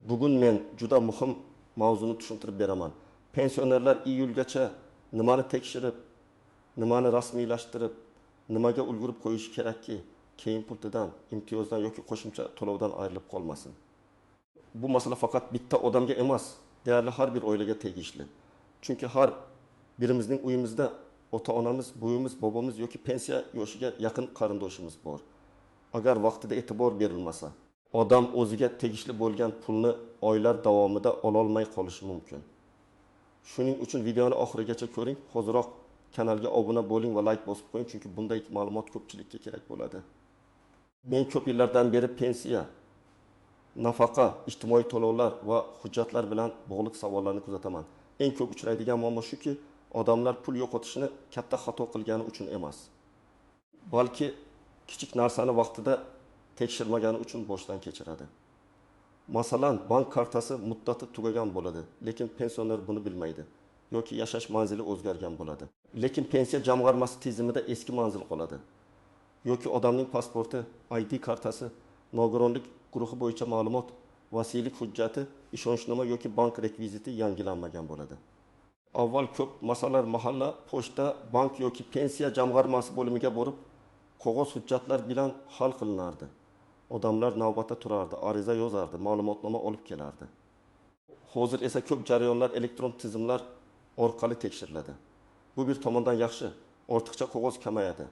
Bugun men juda muhim mavzuni tushuntirib beraman. Pensionerlar iyulgacha nimani tekshirib, nimani rasmiylashtirib, nimaga ulgurib qo'yish kerakki, keyin pultidan, imtiyozdan yoki qo'shimcha to'lovdan ayrilib qolmasin. Bu masala faqat bitta odamga emas, deyarli har bir oilaga tegishli. Chunki har birimizning uyimizda ota-onamiz, buvimiz, bobomiz yoki pensiya yoshiga yaqin qarindoshimiz bor. Agar vaqtida e'tibor berilmasa, odam o'ziga tegishli bo'lgan pulni oylar davomida ololmay qolishi mumkin. Shuning uchun videoni oxirigacha ko'ring. Hoziroq kanalga obuna bo'ling va like bosib qo'ying, chunki bunday ma'lumot ko'pchilikka kerak bo'ladi. Men ko'p yillardan beri pensiya, nafaqa, ijtimoiy to'lovlar va hujjatlar bilan bog'liq savollarni kuzataman. Eng ko'p uchraydigan muammo shuki, odamlar pul yo'qotishni katta xato qilgani uchun emas, balki kichik narsani vaqtida tekshirmagani uchun boshdan kechiradi. Masalan, bank kartasi muddati tugagan bo'ladi, lekin pensioner buni bilmaydi yoki yashash manzili o'zgargan bo'ladi. Lekin pensiya jamg'armasi tizimida eski manzil qoladi. Yoki odamning pasporti, ID kartasi, nogironlik guruhi bo'yicha ma'lumot, vasiylik hujjati, ishonchnoma yoki bank rekviziti yangilanmagan bo'ladi. Avval ko'p masalar mahalla, pochta, bank yoki pensiya jamg'armasi bo'limiga borib, qog'oz hujjatlar bilan hal qilinardi. Odamlar navbatda turardi, ariza yozardi, ma'lumotnoma olib kelardi. Hozir esa ko'p jarayonlar elektron tizimlar orqali tekshiriladi. Bu bir tomondan yaxshi, ortiqcha qog'oz kamayadi.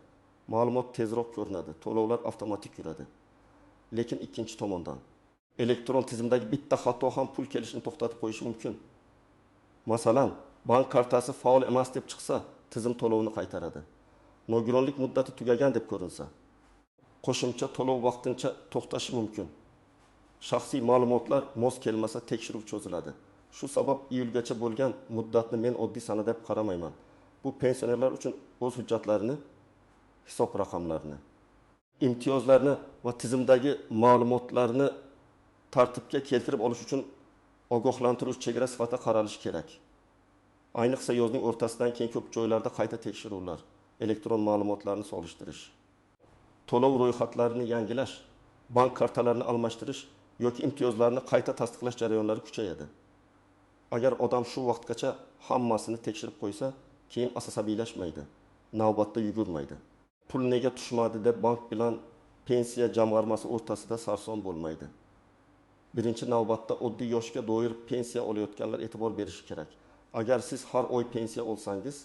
Ma'lumot tezroq ko'rinadi, to'lovlar avtomatik yuradi. Lekin ikkinchi tomondan elektron tizimdagi bitta xato ham pul kelishini to'xtatib qo'yishi mumkin. Masalan, bank kartasi faol emas deb chiqsa, tizim to'lovni qaytaradi. Nogironlik muddati tugagan deb ko'rinsa, qo'shimcha to'lov vaqtincha to'xtashi mumkin. Shaxsiy ma'lumotlar mos kelmasa, tekshiruv cho'ziladi. Shu sabab iyulgacha bo'lgan muddatni men oddiy sana deb qaramayman. Bu pensionerlar uchun o'z hujjatlarini, hisob raqamlarini, imtiyozlarni va tizimdagi ma'lumotlarni tartibga keltirib olish uchun ogohlantiruvchi chegara sifatida qaralishi kerak. Ayniqsa yozning o'rtasidan keyin ko'p joylarda qayta tekshiruvlar, elektron ma'lumotlarni solishtirish, to'lov ro'yxatlarini yangilash, bank kartalarini almashtirish yoki imtiyozlarni qayta tasdiqlash jarayonlari kuchayadi. Agar odam shu vaqtgacha hammasini tekshirib qo'ysa, keyin asabiylashmaydi, navbatda yugurmaydi. Pul nega tushmadi deb bank bilan pensiya jamg'armasi o'rtasida sarson bo'lmaydi. Birinchi navbatda oddiy yoshga doir pensiya olayotganlar e'tibor berishi kerak. Agar siz har oy pensiya olsangiz,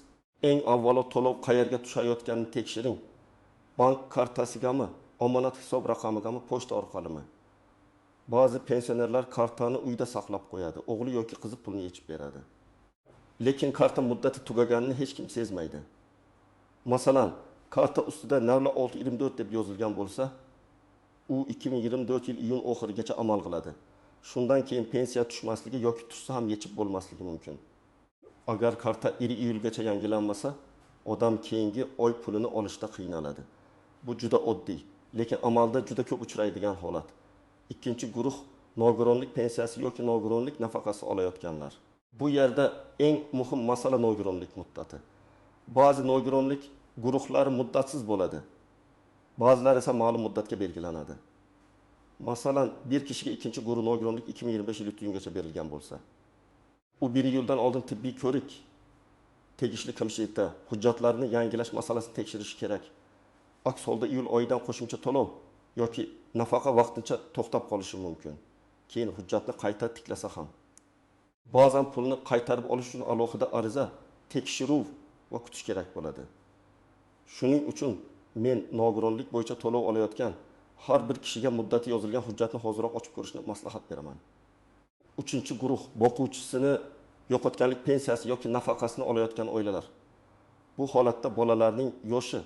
eng avvalo to'lov qayerga tushayotganini tekshiring. Bank kartasigami, omonat hisob raqamigami, pochta orqalimi? Ba'zi pensionerlar kartani uyda saqlab qo'yadi, o'g'li yoki qizi pulni yechib beradi. Lekin karta muddati tugaganini hech kim sezmaydi. Masalan, karta ustida 0624 deb yozilgan bo'lsa, u 2024 yil iyun oxirigacha amal qiladi. Shundan keyin pensiya tushmasligi yoki tushsa ham yechib bo'lmasligi mumkin. Agar karta iyulgacha yangilanmasa, odam keyingi oy pulini olishda qiynaladi. Bu juda oddiy, lekin amalda juda ko'p uchraydigan holat. Ikkinchi guruh nogironlik pensiyasi yoki nogironlik nafaqasi olayotganlar. Bu yerda eng muhim masala nogironlik muddati. Ba'zi nogironlik guruhlari muddatsiz bo'ladi. Ba'zilari esa ma'lum muddatga belgilanadi. Masalan, bir kishiga ikkinchi guruh nogironlik 2025 yil iyungacha berilgan bo'lsa, u 1 yildan oldin tibbiy ko'rik, tegishli komissiyada hujjatlarini yangilash masalasini tekshirish kerak. Aks holda iyul oyidan qo'shimcha to'lov yoki nafaqa vaqtincha to'xtab qolishi mumkin. Keyin hujjatni qayta tiklasa ham. Ba'zan pulni qaytarib olish uchun alohida ariza, tekshiruv va kutish kerak bo'ladi. Shuning uchun men nogironlik bo'yicha to'lov olayotgan har bir kishiga muddati yozilgan hujjatni hoziroq ochib ko'rishni maslahat beraman. Uchinchi guruh boquvchisini yo'qotganlik pensiyasi yoki nafaqasini olayotgan oilalar. Bu holatda bolalarning yoshi,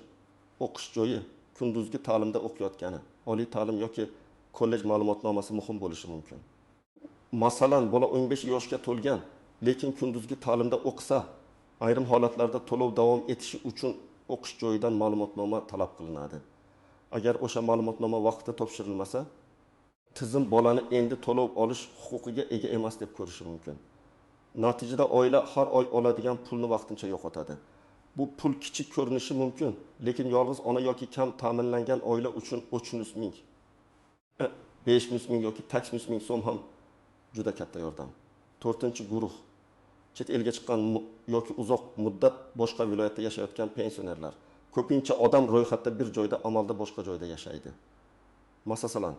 o'qish joyi, kunduzgi ta'limda o'qiyotgani, oliy ta'lim yoki kollej ma'lumotnomasi muhim bo'lishi mumkin. Masalan, bola 15 yoshga to'lgan, lekin kunduzgi ta'limda o'qisa, ayrim holatlarda to'lov davom etishi uchun o'qish joyidan ma'lumotnoma talab qilinadi. Agar o'sha ma'lumotnoma vaqtida topshirilmasa, tizim bolani endi to'lov olish huquqiga ega emas deb ko'rishi mumkin. Natijada oila har oy oladigan pulni vaqtincha yo'qotadi. Bu pul kichik ko'rinishi mumkin, lekin yolg'iz ona yoki kam ta'minlangan oila uchun 300 ming, 500 ming yoki 800 ming so'm ham juda katta yordam. 4-guruh chet elga chiqqan yoki uzoq muddat boshqa viloyatda yashayotgan pensionerlar. Ko'pincha odam ro'yxatda bir joyda, amalda boshqa joyda yashaydi. Masalan,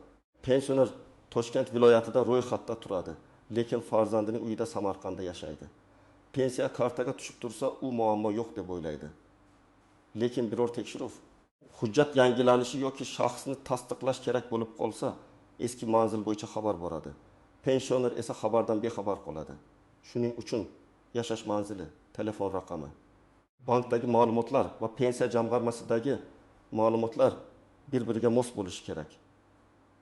pensioner Toshkent viloyatida ro'yxatda turadi, lekin farzandining uyida Samarqandda yashaydi. Pensiya kartaga tushib tursa, u muammo yo'q deb o'ylaydi. Lekin biror tekshiruv, hujjat yangilanishi yoki shaxsni tasdiqlash kerak bo'lib qolsa, eski manzil bo'yicha xabar boradi. Pensioner esa xabardan bexabar qoladi. Shuning uchun yashash manzili, telefon raqami, bankdagi ma'lumotlar va pensiya jamg'armasidagi ma'lumotlar bir-biriga mos bo'lishi kerak.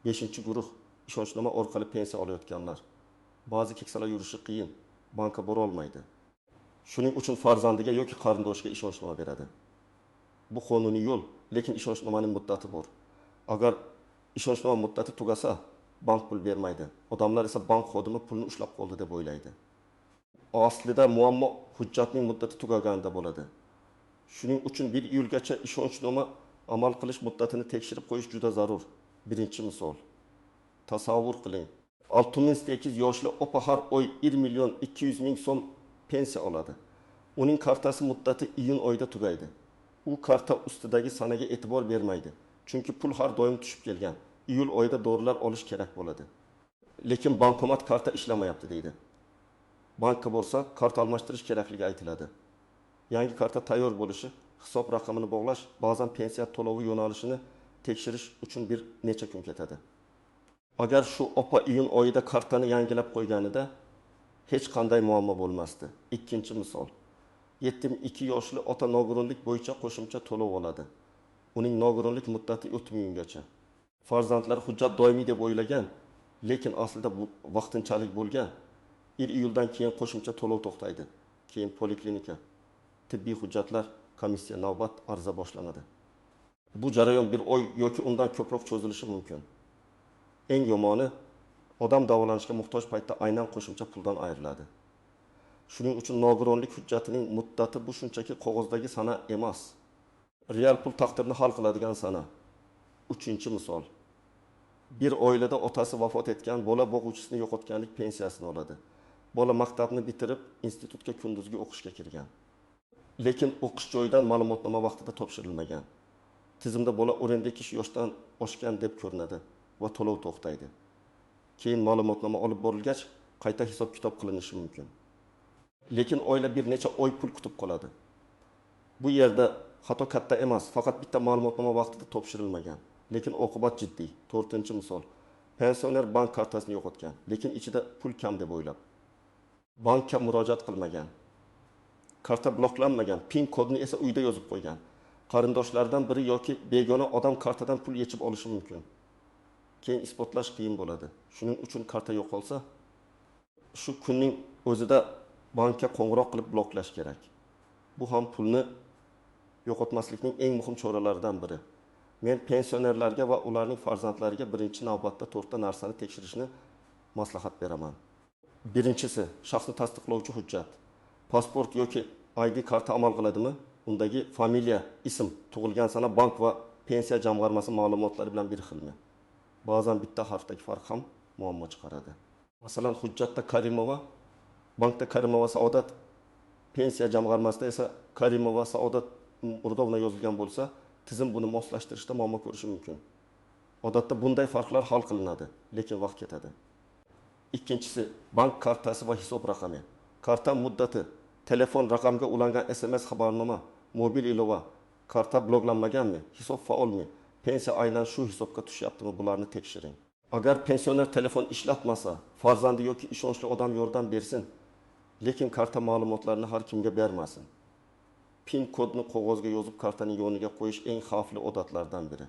5-guruh ishonchnoma orqali pensiya olayotganlar. Ba'zi keksalar yurishi qiyin, banka bora olmaydi. Shuning uchun farzandiga yoki qarindoshiga ishonchnoma beradi. Bu qonuniy yo'l, lekin ishonchnomaning muddati bor. Agar ishonchnoma muddati tugasa, bank pul bermaydi. Odamlar esa bank xodimi pulni ushlab qoldi deb o'ylaydi. Aslida muammo hujjatning muddati tugaganda bo'ladi. Shuning uchun 1 iyulgacha ishonchnoma amal qilish muddatini tekshirib qo'yish juda zarur. Birinchi misol. Tasavvur qiling. 68 yoshli opa har oy 1.200.000 so'm pensiya oladi. Uning kartasi muddati iyun oyida tugaydi. U karta ustidagi sanaga e'tibor bermaydi. Chunki pul har doim tushib kelgan. Iyul oyida dorilar olish kerak bo'ladi. Lekin bankomat karta ishlamayapti deydi. Bankka bo'lsa, karta almashtirish kerakligi aytiladi. Yangi karta tayyor bo'lishi, hisob raqamini bog'lash, ba'zan pensiya to'lovi yo'nalishini tekshirish uchun bir necha kun ketadi. Agar shu opa iyun oyida kartani yangilab qo'yganida hech qanday muammo bo'lmasdi. Ikkinchi misol. 72 yoshli ota nogironlik bo'yicha qo'shimcha to'lov oladi. Uning nogironlik muddati 30 kungacha. Farzandlar hujjat doimiy deb o'ylagan, lekin aslida bu vaqtinchalik bo'lgan. 1 iyuldan keyin qo'shimcha to'lov to'xtaydi. Keyin poliklinika, tibbiy hujjatlar, komissiya, navbat, ariza boshlanadi. Bu jarayon bir oy yoki undan ko'proq cho'zilishi mumkin. Eng yomoni, odam davolanishga muhtoj paytda aynan qo'shimcha puldan ayriladi. Shuning uchun nogironlik hujjatining muddati bu shunchaki qog'ozdagi sana emas. Real pul taqdirni hal qiladigan sana. 3-misol. Bir oilada otasi vafot etgan, bola boquvchisini yo'qotganlik pensiyasini oladi. Bola maktabni bitirib, institutga kunduzgi o'qishga kirgan. Lekin o'qish joyidan ma'lumotnoma vaqtida topshirilmagan. Tizimda bola 12 yoshdan oshgan deb ko'rinadi va to'lov to'xtaydi. Keyin ma'lumotnoma olib borilgach, qayta hisob-kitob qilinishi mumkin. Lekin oila bir necha oy pul kutib qoladi. Bu yerda xato katta emas, faqat bitta ma'lumotnoma vaqtida topshirilmagan. Lekin oqibat jiddiy. 4-misol. Pensioner bank kartasini yo'qotgan, lekin ichida pul kam deb o'ylab bankka murojaat qilmagan. Karta bloklanmagan, PIN kodini esa uyda yozib qo'ygan. Qarindoshlaridan biri yoki begona odam kartadan pul yechib olishi mumkin. Keyin isbotlash qiyin bo'ladi. Shuning uchun karta yo'qolsa, shu kunning o'zida bankka qo'ng'iroq qilib bloklash kerak. Bu ham pulni yo'qotmaslikning eng muhim choralaridan biri. Men pensionerlarga va ularning farzandlariga birinchi navbatda 4 ta narsani tekshirishni maslahat beraman. Birinchisi, shaxsni tasdiqlovchi hujjat. Pasport yoki ID karta amal qiladimi? Undagi familiya, ism, tug'ilgan sana, bank va pensiya jamg'armasi ma'lumotlari bilan bir xilmi? Ba'zan bitta harfdagi farq ham muammo chiqaradi. Masalan, hujjatda Karimova, bankda Karimova Saodat, pensiya jamg'armasida esa Karimova Saodat Murdovna yozilgan bo'lsa, tizim buni moslashtirishda muammo ko'rishi mumkin. Odatda bunday farqlar hal qilinadi, lekin vaqt ketadi. Ikkinchisi, bank kartasi va hisob raqami. Karta muddati, telefon raqamga ulangan SMS xabarnoma, mobil ilova, karta bloklanmaganmi, hisob faolmi, pensiya aynan shu hisobga tushyaptimi, bularni tekshiring. Agar pensioner telefon ishlatmasa, farzandi yoki ishonchli odam yordam bersin, lekin karta ma'lumotlarini har kimga bermasin. PIN kodni qog'ozga yozib kartaning yoniga qo'yish eng xavfli odatlardan biri.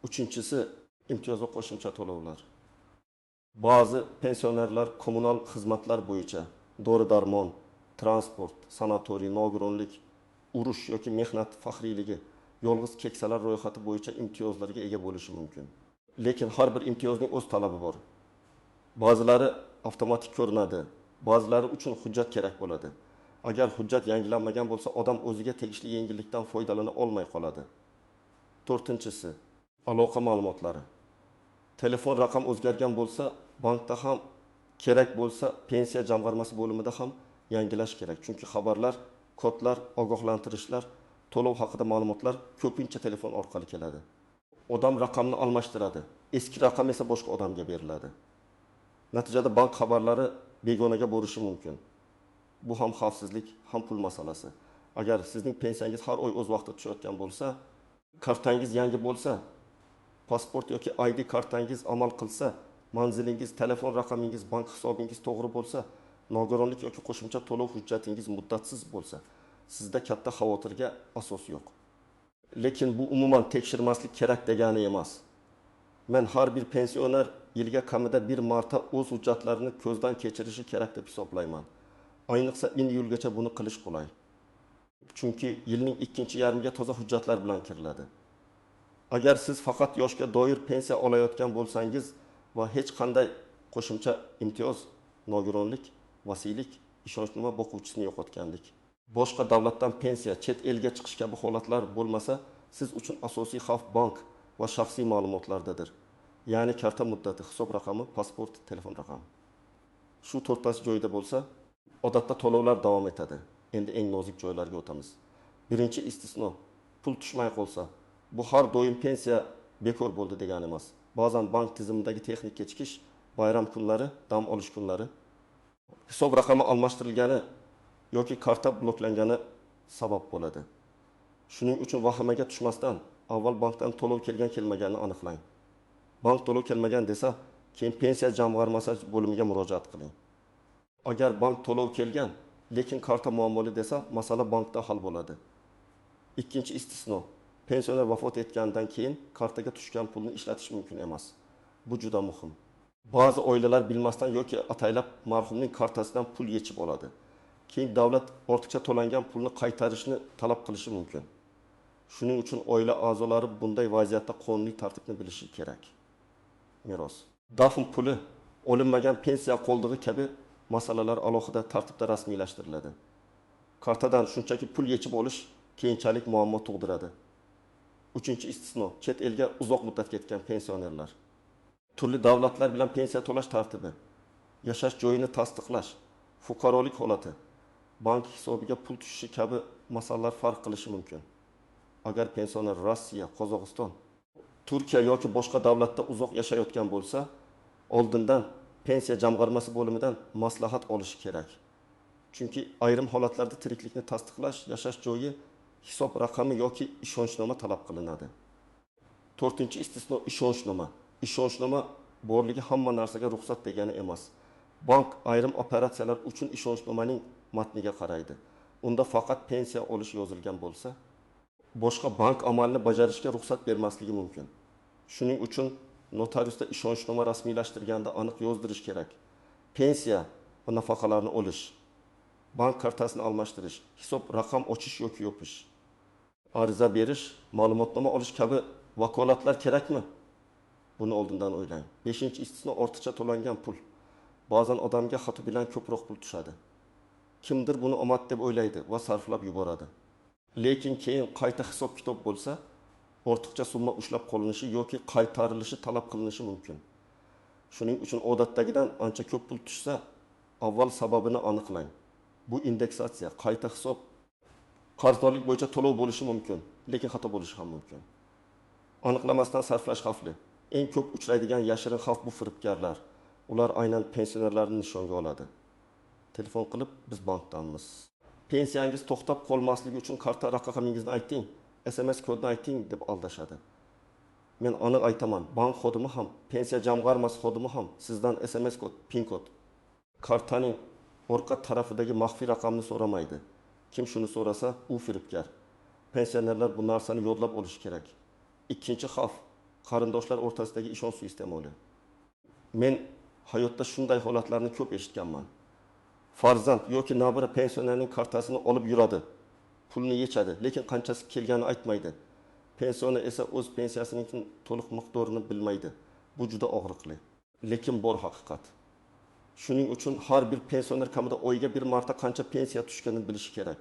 3-si, imtiyoz va qo'shimcha to'lovlar. Ba'zi pensionerlar kommunal xizmatlar bo'yicha dori-darmon, transport, sanatoriy, nogironlik, urush yoki mehnat faxriyligi, yolg'iz keksalar ro'yxati bo'yicha imtiyozlarga ega bo'lishi mumkin. Lekin har bir imtiyozning o'z talabi bor. Ba'zilari avtomatik ko'rinadi, ba'zilari uchun hujjat kerak bo'ladi. Agar hujjat yangilanmagan bo'lsa, odam o'ziga tegishli yengillikdan foydalana olmay qoladi. 4-si, aloqa ma'lumotlari. Telefon raqam o'zgargan bo'lsa, bankda ham Kerak bo'lsa pensiya jamg'armasi bo'limida ham yangilash kerak. Chunki xabarlar, kodlar, ogohlantirishlar, to'lov haqida ma'lumotlar ko'pincha telefon orqali keladi. Odam raqamni almashtiradi. Eski raqam esa boshqa odamga beriladi. Natijada bank xabarlari begonaga bo'lishi mumkin. Bu ham xavfsizlik, ham pul masalasi. Agar sizning pensiyangiz har oy o'z vaqtida tushayotgan bo'lsa, kartangiz yangi bo'lsa, pasport yoki ID kartangiz amal qilsa, manzilingiz, telefon raqamingiz, bank hisobingiz to'g'ri bo'lsa, nogironlik yoki qo'shimcha to'lov hujjatingiz muddatsiz bo'lsa, sizda katta xavotirga asos yo'q. Lekin bu umuman tekshirmaslik kerak degani emas. Men har bir pensioner yilga kamida bir marta o'z hujjatlarini ko'zdan kechirishi kerak deb hisoblayman. Ayniqsa iyulgacha buni qilish qulay. Chunki yilning ikkinchi yarmiga toza hujjatlar bilan kiriladi. Agar siz faqat yoshga doir pensiya olayotgan bo'lsangiz va hech qanday qo'shimcha imtiyoz, nogironlik, vasiylik, ishonchnoma boquvchisini yo'qotganlik, boshqa davlatdan pensiya, chet elga chiqish kabi holatlar bo'lmasa, siz uchun asosiy xavf bank va shaxsiy ma'lumotlardadir. Ya'ni karta muddati, hisob raqami, pasport, telefon raqami. Shu to'rttasi joyida bo'lsa, odatda to'lovlar davom etadi. Endi eng nozik joylarga o'tamiz. Birinchi istisno, pul tushmay qolsa, bu har doim pensiya bekor bo'ldi degani emas. Ba'zan bank tizimidagi texnik kechikish, bayram kunlari, dam olish kunlari, hisob raqami almashtirilgani yoki karta bloklangani sabab bo'ladi. Shuning uchun vahimaga tushmasdan avval bankdan to'lov kelgan-kelmaganini aniqlang. Bank to'lov kelmagan desa, keyin pensiya jamg'armasi bo'limiga murojaat qiling. Agar bank to'lov kelgan, lekin karta muammoli desa, masala bankda hal bo'ladi. Ikkinchi istisno, pensioner vafot etgandan keyin kartaga tushgan pulni ishlatish mumkin emas. Bu juda muhim. Ba'zi oilalar bilmasdan yoki ataylab marhumning kartasidan pul yechib oladi. Keyin davlat ortiqcha to'langan pulni qaytarishni talab qilishi mumkin. Shuning uchun oila a'zolari bunday vaziyatda qonuniy tartibni bilishi kerak. Meros. Dafn puli, olinmagan pensiya qoldig'i kabi masalalar alohida tartibda rasmiylashtiriladi. Kartadan shunchaki pul yechib olish keyinchalik muammo tug'diradi. Uchinchi istisno, chet elga uzoq muddat ketgan pensionerlar. Turli davlatlar bilan pensiya to'lash tartibi, yashash joyini tasdiqlash, fuqarolik holati, bank hisobiga pul tushishi kabi masalalar farq qilishi mumkin. Agar pensioner Rossiya, Qozog'iston, Turkiya yoki boshqa davlatda uzoq yashayotgan bo'lsa, oldindan pensiya jamg'armasi bo'limidan maslahat olishi kerak. Chunki ayrim holatlarda tiriklikni tasdiqlash, yashash joyi, hisob raqami yoki ishonchnoma talab qilinadi. To'rtinchi istisno ishonchnoma. Ishonchnoma borligi hamma narsaga ruxsat degani emas. Bank ayrim operatsiyalar uchun ishonchnomaning matniga qaraydi. Unda faqat pensiya olish yozilgan bo'lsa, boshqa bank amalini bajarishga ruxsat bermasligi mumkin. Shuning uchun notariusda ishonchnoma rasmiylashtirganda aniq yozdirish kerak. Pensiya va nafaqalarni olish, bank kartasini almashtirish, hisob raqam ochish yoki yopish, ariza berish, ma'lumotnoma olish kabi vakolatlar kerakmi? Buni oldindan o'ylang. 5-istisno ortiqcha to'langan pul. Ba'zan odamga xato bilan ko'proq pul tushadi. Kimdir buni omad deb o'ylaydi va sarflab yuboradi. Lekin keyin qayta hisob kitob bo'lsa, ortiqcha summa ushlab qolinishi yoki qaytarilishi talab qilinishi mumkin. Shuning uchun odatdagidan ancha ko'p pul tushsa, avval sababini aniqlang. Bu indeksatsiya, qayta hisob, qarzdorlik bo'yicha to'lov bo'lishi mumkin, lekin xato bo'lishi ham mumkin. Aniqlamasdan sarflash xavfli. Eng ko'p uchraydigan yashirin xavf bu firibgarlar. Ular aynan pensionerlarni nishonga oladi. Telefon qilib, biz bankdanmiz. Pensiyangiz to'xtab qolmasligi uchun karta raqamingizni ayting, SMS kodni ayting deb aldashadi. Men aniq aytaman, bank xodimi ham, pensiya jamg'armasi xodimi ham sizdan SMS kod, PIN kod, kartaning orqa tarafidagi maxfiy raqamni so'ramaydi. Kim shuni so'rasa, u firibgar. Pensionerlar bu narsani yodlab olishi kerak. Ikkinchi xavf, qarindoshlar o'rtasidagi ishonch suiiste'moli. Men hayotda shunday holatlarni ko'p eshitganman. Farzand yoki nabira pensionerning kartasini olib yuradi. Pulni yechadi, lekin qanchasi kelganini aytmaydi. Pensioner esa o'z pensiyasining to'liq miqdorini bilmaydi. Bu juda og'riqli, lekin bor haqiqat. Shuning uchun har bir pensioner kamida oyiga bir marta qancha pensiya tushganini bilishi kerak.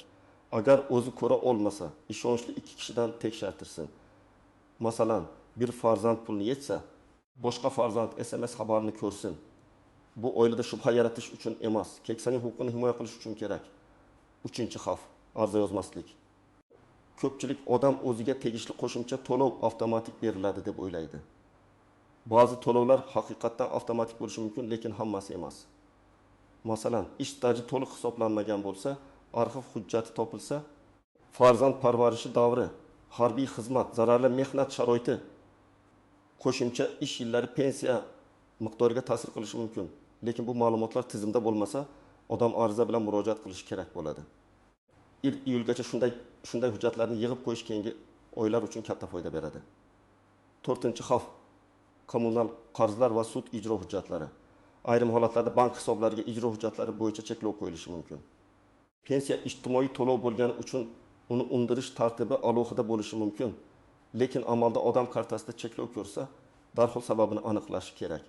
Agar o'zi ko'ra olmasa, ishonchli 2 kishidan tekshirtirsin. Masalan, bir farzand pulni yetsa, boshqa farzand SMS xabarini ko'rsin. Bu oilada shubha yaratish uchun emas, keksaning huquqini himoya qilish uchun kerak. Uchinchi xavf, ariza yozmaslik. Ko'pchilik odam o'ziga tegishli qo'shimcha to'lov avtomatik beriladi deb o'ylaydi. Ba'zi to'lovlar haqiqatdan avtomatik bo'lishi mumkin, lekin hammasi emas. Masalan, ish staji to'liq hisoblanmagan bo'lsa, arxiv hujjati topilsa, farzand parvarishi davri, harbiy xizmat, zararli mehnat sharoiti, qo'shimcha ish yillari pensiya miqdoriga ta'sir qilishi mumkin. Lekin bu ma'lumotlar tizimda bo'lmasa, odam ariza bilan murojaat qilishi kerak bo'ladi. Iyulgacha shunday hujjatlarni yig'ib qo'yish keyingi oylar uchun katta foyda beradi. 4-xavf, kommunal qarzlar va sud ijro hujjatlari. Ayrim holatlarda bank hisoblariga ijro hujjatlari bo'yicha cheklov qo'yilishi mumkin. Pensiya ijtimoiy to'lov bo'lgani uchun uni undirish tartibi alohida bo'lishi mumkin. Lekin amalda odam kartasida cheklov ko'rsa, darhol sababini aniqlash kerak.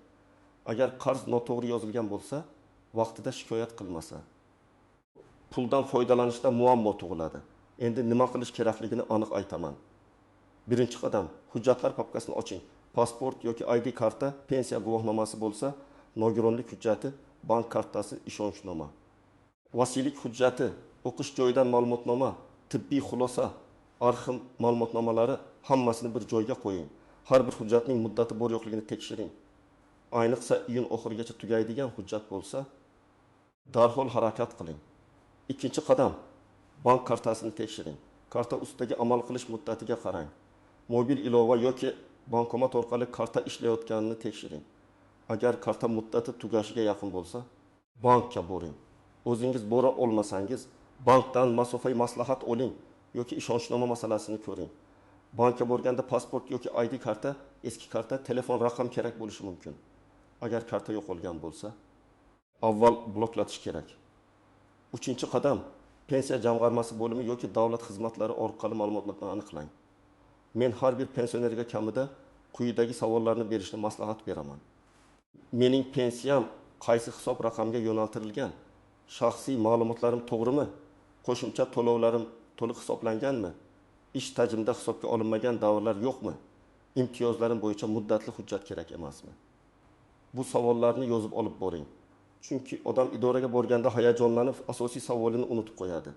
Agar qarz noto'g'ri yozilgan bo'lsa, vaqtida shikoyat qilmasa, puldan foydalanishda muammo tug'iladi. Endi nima qilish kerakligini aniq aytaman. Birinchi qadam, hujjatlar papkasini oching. Pasport yoki ID karta, pensiya guvohnomasi bo'lsa, nogironlik hujjati, bank kartasi, ishonchnoma. Vasiylik hujjati, o'qish joyidan ma'lumotnoma, tibbiy xulosa, arxiv ma'lumotnomalari hammasini bir joyga qo'ying. Har bir hujjatning muddati bor yo'qligini tekshiring. Ayniqsa iyun oxirigacha tugaydigan hujjat bo'lsa, darhol harakat qiling. Ikkinchi qadam, bank kartasini tekshiring. Karta ustidagi amal qilish muddatiga qarang. Mobil ilova yoki bankomat orqali karta ishlayotganini tekshiring. Agar karta muddati tugashiga yaqin bo'lsa, bankka boring. O'zingiz bora olmasangiz, bankdan masofaviy maslahat oling yoki ishonchnoma masalasini ko'ring. Bankka borganda pasport yoki ID karta, eski karta, telefon raqam kerak bo'lishi mumkin. Agar karta yo'qolgan bo'lsa, avval bloklatish kerak. Uchinchi qadam, pensiya jamg'armasi bo'limi yoki davlat xizmatlari orqali ma'lumotlarni aniqlang. Men har bir pensionerga kamida quyidagi savollarni berishni maslahat beraman. Mening pensiyam qaysi hisob raqamga yo'naltirilgan? Shaxsiy ma'lumotlarim to'g'rimi? Qo'shimcha to'lovlarim to'liq hisoblanganmi? Ish tajimda hisobga olinmagan davrlar yo'qmi? Imtiyozlarim bo'yicha muddatli hujjat kerak emasmi? Bu savollarni yozib olib boring. Chunki odam idoraga borganda hayajonlanib, asosiy savolini unutib qo'yadi.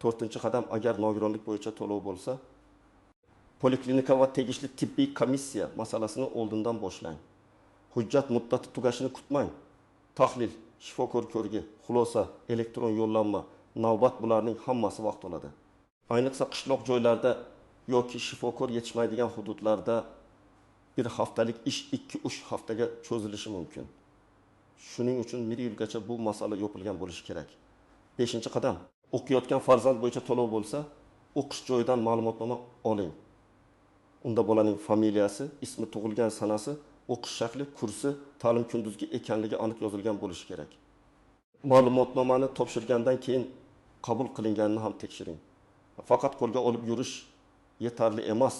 4-qadam, agar nogironlik bo'yicha to'lov bo'lsa, poliklinika va tegishli tibbiy komissiya masalasini oldindan boshlang. Hujjat muddati tugashini kutmang. Tahlil, shifokor ko'rigi, xulosa, elektron yo'llanma, navbat bularning hammasi vaqt oladi. Ayniqsa qishloq joylarda yoki shifokor yetishmaydigan hududlarda bir haftalik ish 2-3 haftaga cho'zilishi mumkin. Shuning uchun bir yilgacha bu masala yopilgan bo'lishi kerak. 5-qadam, o'qiyotgan farzand bo'yicha to'lov bo'lsa, o'qish joyidan ma'lumotnoma oling. Unda bolaning familiyasi, ismi, tug'ilgan sanasi, o'qish shakli, kursi, ta'lim kunduzgi ekanligi aniq yozilgan bo'lishi kerak. Ma'lumotnomani topshirgandan keyin qabul qilinganini ham tekshiring. Faqat qo'lga olib yurish yetarli emas,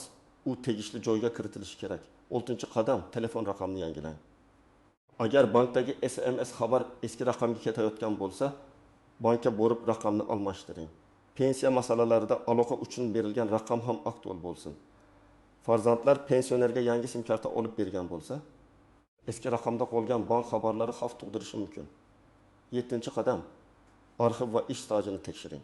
u tegishli joyga kiritilishi kerak. 6-qadam, telefon raqamini yangilang. Agar bankdagi SMS xabar eski raqamga ketayotgan bo'lsa, bankka borib raqamni almashtiring. Pensiya masalalarida aloqa uchun berilgan raqam ham aktual bo'lsin. Farzandlar pensionerga yangi sim karta olib bergan bo'lsa, eski raqamda qolgan bank xabarlari xavf tug'dirishi mumkin. 7-qadam, arxiv va ish stajini tekshiring.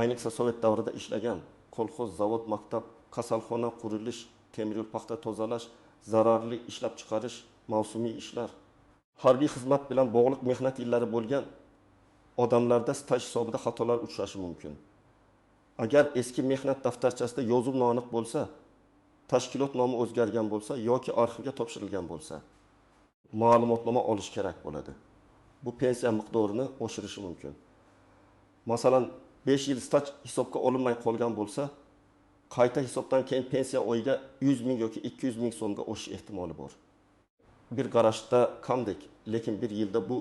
Ayniqsa Sovet davrida ishlagan kolxoz, zavod, maktab, kasalxona, qurilish, temir yo'l, paxta tozalash, zararli ishlab chiqarish, mavsumiy ishlar, harbiy xizmat bilan bog'liq mehnat yillari bo'lgan odamlarda staj hisobida xatolar uchrashi mumkin. Agar eski mehnat daftarchasida yozuv noaniq bo'lsa, tashkilot nomi o'zgargan bo'lsa yoki arxivga topshirilgan bo'lsa, ma'lumotnoma olish kerak bo'ladi. Bu pensiya miqdorini oshirishi mumkin. Masalan, 5 yil staj hisobga olinmay qolgan bo'lsa, qayta hisobdan keyin pensiya oyiga 100 ming yoki 200 ming so'mga oshish ehtimoli bor. Bir qarashda kamdek, lekin bir yilda bu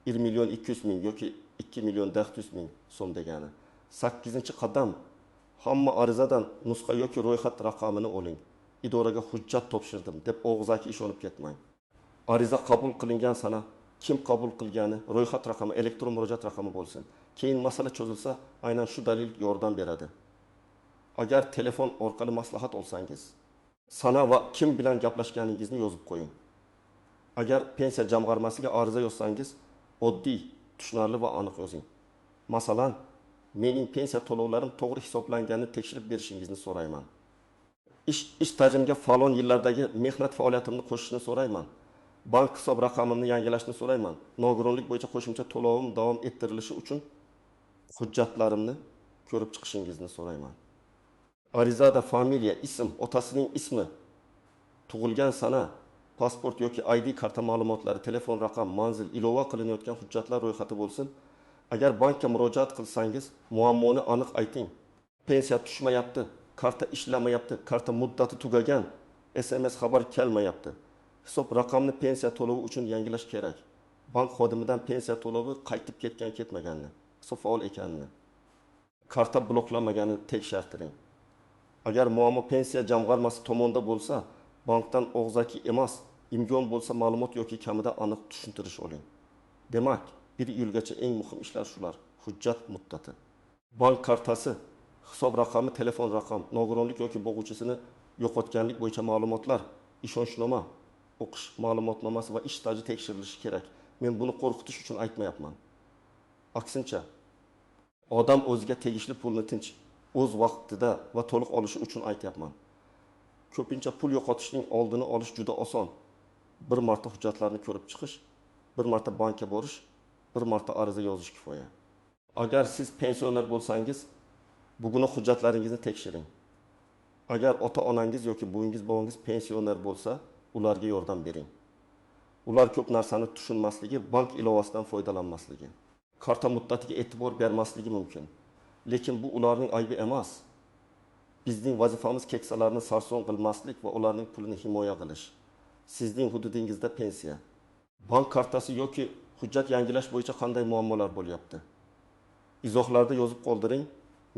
1 milyon 200 ming yoki 2 milyon 400 ming so'm degani. 8-qadam, hamma arizadan nusxa yoki ro'yxat raqamini oling. Idoraga hujjat topshirdim deb og'zaki ishonib ketmang. Ariza qabul qilingan sana, kim qabul qilgani, ro'yxat raqami, elektron murojaat raqami bo'lsin. Keyin masala cho'zilsa, aynan shu dalil yordam beradi. Agar telefon orqali maslahat olsangiz, sana va kim bilan gaplashganingizni yozib qo'ying. Agar pensiya jamg'armasiga ariza yozsangiz, oddiy, tushunarli va aniq yozing. Masalan, mening pensiya to'lovlarim to'g'ri hisoblanganini tekshirib berishingizni so'rayman. Ish tajribaga falon yillardagi mehnat faoliyatimni qo'shishni so'rayman. Bank hisob raqamimni yangilashni so'rayman. Nogironlik bo'yicha qo'shimcha to'lovim davom ettirilishi uchun hujjatlarimni ko'rib chiqishingizni so'rayman. Arizada familiya, ism, otasining ismi, tug'ilgan sana, pasport yoki ID karta ma'lumotlari, telefon raqam, manzil, ilova qilinayotgan hujjatlar ro'yxati bo'lsin. Agar bankka murojaat qilsangiz, muammoni aniq ayting. Pensiya tushmayapti, karta ishlamayapti, karta muddati tugagan, SMS xabar kelmayapti. Hisob raqamni pensiya to'lovi uchun yangilash kerak. Bank xodimidan pensiya to'lovi qaytib ketmaganini, hisob faol ekanini, karta bloklanmaganini tekshirtiring. Agar muammo pensiya jamg'armasi tomonidan bo'lsa, bankdan og'zaki emas, imkon bo'lsa ma'lumot yoki kamida aniq tushuntirish oling. Demak, 1 yilgacha eng muhim ishlar shular: hujjat muddati, bank kartasi, hisob raqami, telefon raqam, nogironlik yoki bo'g'uvchisini yo'qotganlik bo'yicha ma'lumotlar, ishonchnoma, o'qish ma'lumotnomasi va ish staji tekshirilishi kerak. Men buni qo'rqitish uchun aytmayapman. Aksincha, odam o'ziga tegishli pulni tinch, o'z vaqtida va to'liq olishi uchun aytyapman. Ko'pincha pul yo'qotishning oldini olish juda oson. Bir marta hujjatlarni ko'rib chiqish, bir marta bankka borish, bir marta ariza yozish kifoya. Agar siz pensioner bo'lsangiz, bugun hujjatlaringizni tekshiring. Agar ota-onangiz yoki buvingiz bobangiz pensioner bo'lsa, ularga yordam bering. Ular ko'p narsani tushunmasligi, bank ilovasidan foydalanmasligi, karta muddatiga e'tibor bermasligi mumkin. Lekin bu ularning aybi emas. Bizning vazifamiz keksalarni sarson qilmaslik va ularning pulini himoya qilish. Sizning hududingizda pensiya, bank kartasi yoki hujjat yangilash bo'yicha qanday muammolar bo'lyapti? Izohlarda yozib qoldiring.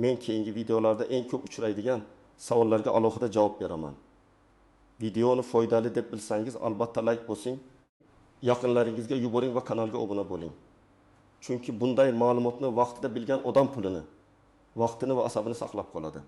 Men keyingi videolarda eng ko'p uchraydigan savollarga alohida javob beraman. Videoni foydali deb bilsangiz, albatta like bosing, yaqinlaringizga yuboring va kanalga obuna bo'ling. Chunki bunday ma'lumotni vaqtida bilgan odam pulini, vaqtini va asabini saqlab qoladi.